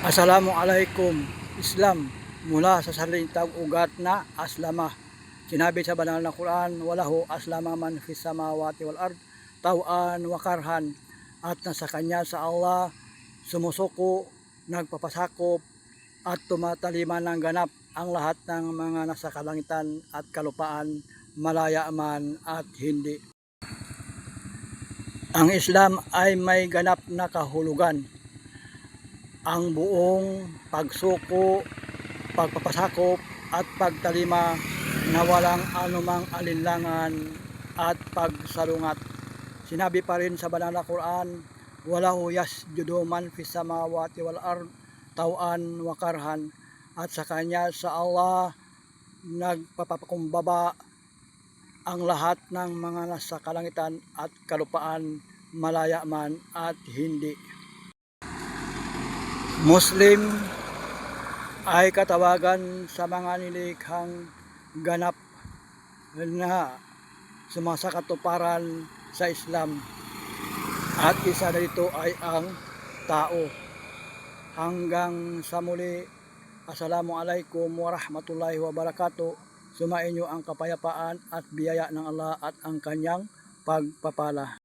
Assalamualaikum. Islam mula sa salitang ugat na aslama. Sinabi sa banal na Quran, walahu aslama man fis samawati wal ard tawan wa karhan, at nasa kanya sa Allah sumusuko, nagpapasakop at tumatalima ng ganap ang lahat ng mga nasa kalangitan at kalupaan, malaya man at hindi. Ang Islam ay may ganap na kahulugan. Ang buong pagsuko, pagpapasakop at pagtalima na walang anumang alinlangan at pagsalungat. Sinabi pa rin sa banal na Quran, walahu yasjudu man fis samawati wal ard tawan wa karhan, at sa kanya sa Allah nagpapakumbaba ang lahat ng mga nasa kalangitan at kalupaan, malaya man at hindi. Muslim ay katawagan sa mga nilikhang ganap na sumasakatuparan sa Islam, at isa na dito ay ang tao. Hanggang sa muli, Assalamualaikum warahmatullahi wabarakatuh. Sumainyo ang kapayapaan at biyaya ng Allah at ang kanyang pagpapala.